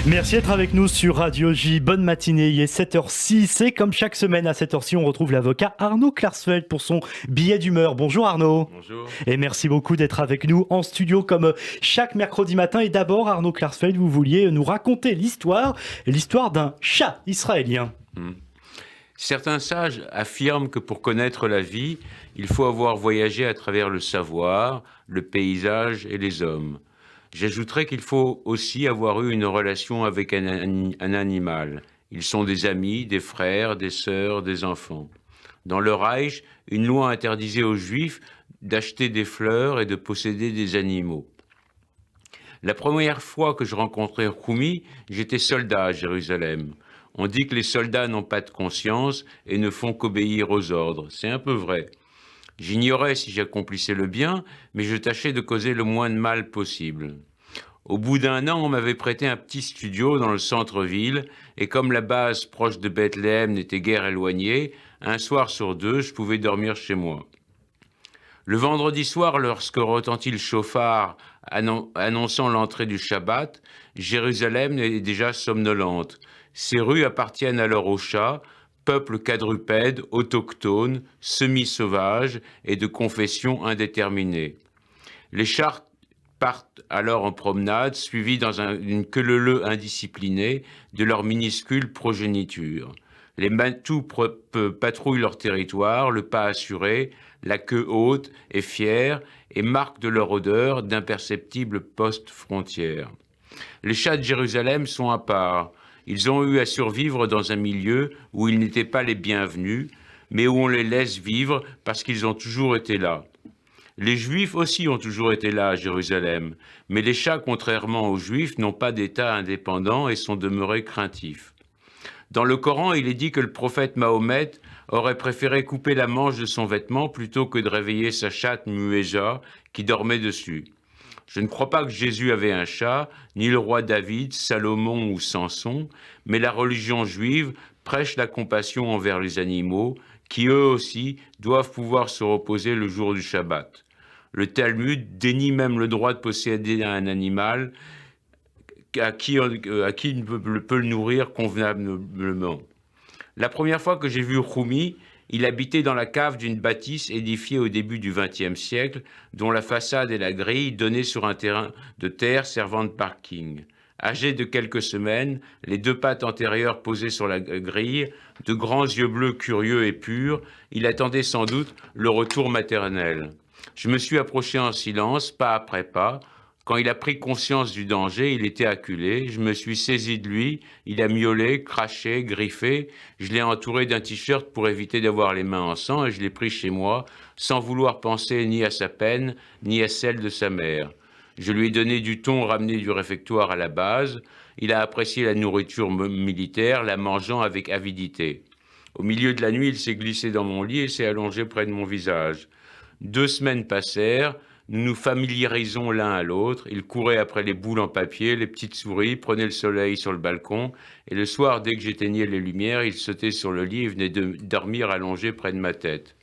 Merci d'être avec nous sur Radio J. Bonne matinée, il est 7h06 et comme chaque semaine à 7h06, on retrouve l'avocat Arnaud Klarsfeld pour son billet d'humeur. Bonjour Arnaud. Bonjour. Et merci beaucoup d'être avec nous en studio comme chaque mercredi matin. Et d'abord Arnaud Klarsfeld, vous vouliez nous raconter l'histoire d'un chat israélien. Certains sages affirment que pour connaître la vie, il faut avoir voyagé à travers le savoir, le paysage et les hommes. J'ajouterais qu'il faut aussi avoir eu une relation avec un animal. Ils sont des amis, des frères, des sœurs, des enfants. Dans le Reich, une loi interdisait aux Juifs d'acheter des fleurs et de posséder des animaux. La première fois que je rencontrais Choumi, j'étais soldat à Jérusalem. On dit que les soldats n'ont pas de conscience et ne font qu'obéir aux ordres. C'est un peu vrai. J'ignorais si j'accomplissais le bien, mais je tâchais de causer le moins de mal possible. Au bout d'un an, on m'avait prêté un petit studio dans le centre-ville, et comme la base proche de Bethléem n'était guère éloignée, un soir sur deux, je pouvais dormir chez moi. Le vendredi soir, lorsque retentit le chauffard annonçant l'entrée du Shabbat, Jérusalem est déjà somnolente. Ces rues appartiennent alors aux chats, peuple quadrupède, autochtone, semi-sauvage et de confession indéterminée. Les chats partent alors en promenade, suivis dans une queue-leu indisciplinée de leur minuscule progéniture. Les matous patrouillent leur territoire, le pas assuré, la queue haute et fière, et marquent de leur odeur d'imperceptibles postes frontières. Les chats de Jérusalem sont à part. Ils ont eu à survivre dans un milieu où ils n'étaient pas les bienvenus, mais où on les laisse vivre parce qu'ils ont toujours été là. Les Juifs aussi ont toujours été là à Jérusalem, mais les chats, contrairement aux Juifs, n'ont pas d'État indépendant et sont demeurés craintifs. Dans le Coran, il est dit que le prophète Mahomet aurait préféré couper la manche de son vêtement plutôt que de réveiller sa chatte Muéja qui dormait dessus. Je ne crois pas que Jésus avait un chat, ni le roi David, Salomon ou Samson, mais la religion juive prêche la compassion envers les animaux, qui eux aussi doivent pouvoir se reposer le jour du Shabbat. Le Talmud dénie même le droit de posséder un animal à qui on peut le nourrir convenablement. La première fois que j'ai vu Choumi, il habitait dans la cave d'une bâtisse édifiée au début du XXe siècle, dont la façade et la grille donnaient sur un terrain de terre servant de parking. Âgé de quelques semaines, les deux pattes antérieures posées sur la grille, de grands yeux bleus curieux et purs, il attendait sans doute le retour maternel. Je me suis approché en silence, pas après pas. Quand il a pris conscience du danger, il était acculé. Je me suis saisi de lui. Il a miaulé, craché, griffé. Je l'ai entouré d'un t-shirt pour éviter d'avoir les mains en sang et je l'ai pris chez moi, sans vouloir penser ni à sa peine, ni à celle de sa mère. Je lui ai donné du thon ramené du réfectoire à la base. Il a apprécié la nourriture militaire, la mangeant avec avidité. Au milieu de la nuit, il s'est glissé dans mon lit et s'est allongé près de mon visage. 2 semaines passèrent. Nous nous familiarisons l'un à l'autre. Il courait après les boules en papier, les petites souris, prenait le soleil sur le balcon. Et le soir, dès que j'éteignais les lumières, il sautait sur le lit et venait de dormir allongé près de ma tête.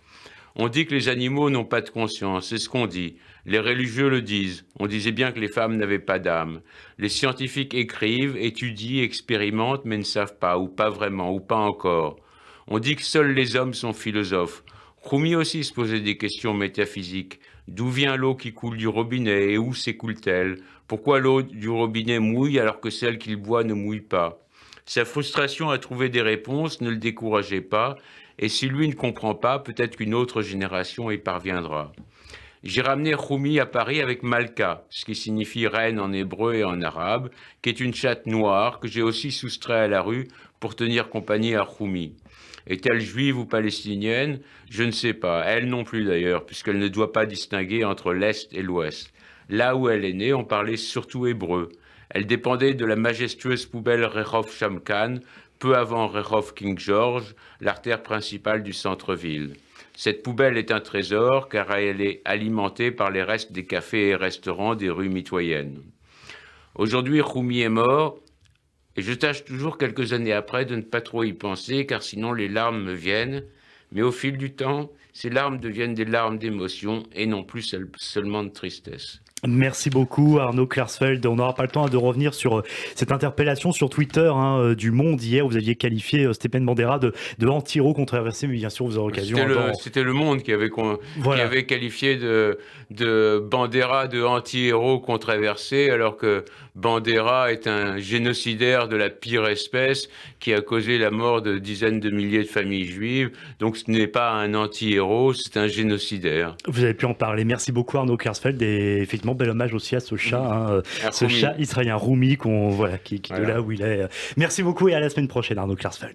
On dit que les animaux n'ont pas de conscience, c'est ce qu'on dit. Les religieux le disent. On disait bien que les femmes n'avaient pas d'âme. Les scientifiques écrivent, étudient, expérimentent, mais ne savent pas, ou pas vraiment, ou pas encore. On dit que seuls les hommes sont philosophes. Choumi aussi se posait des questions métaphysiques. D'où vient l'eau qui coule du robinet et où s'écoule-t-elle? Pourquoi l'eau du robinet mouille alors que celle qu'il boit ne mouille pas? Sa frustration à trouver des réponses ne le décourageait pas, et si lui ne comprend pas, peut-être qu'une autre génération y parviendra. J'ai ramené Choumi à Paris avec Malka, ce qui signifie reine en hébreu et en arabe, qui est une chatte noire que j'ai aussi soustrait à la rue pour tenir compagnie à Choumi. Est-elle juive ou palestinienne? Je ne sais pas, elle non plus d'ailleurs, puisqu'elle ne doit pas distinguer entre l'Est et l'Ouest. Là où elle est née, on parlait surtout hébreu. Elle dépendait de la majestueuse poubelle Rehov Shamkan, peu avant Rehov King George, l'artère principale du centre-ville. Cette poubelle est un trésor car elle est alimentée par les restes des cafés et restaurants des rues mitoyennes. Aujourd'hui, Choumi est mort et je tâche toujours quelques années après de ne pas trop y penser car sinon les larmes me viennent. Mais au fil du temps, ces larmes deviennent des larmes d'émotion et non plus seulement de tristesse. Merci beaucoup Arnaud Klarsfeld. On n'aura pas le temps de revenir sur cette interpellation sur Twitter du Monde hier. Vous aviez qualifié Stéphane Bandera de anti-héros controversé, mais bien sûr vous aurez l'occasion. C'était le Monde qui avait qualifié de Bandera de anti-héros controversé, alors que Bandera est un génocidaire de la pire espèce qui a causé la mort de dizaines de milliers de familles juives. Donc ce n'est pas un anti-héros, c'est un génocidaire. Vous avez pu en parler. Merci beaucoup Arnaud Klarsfeld, et effectivement bel hommage aussi à ce chat, ce chat israélien Rumi qui est de là où il est. Merci beaucoup et à la semaine prochaine Arnaud Klarsfeld.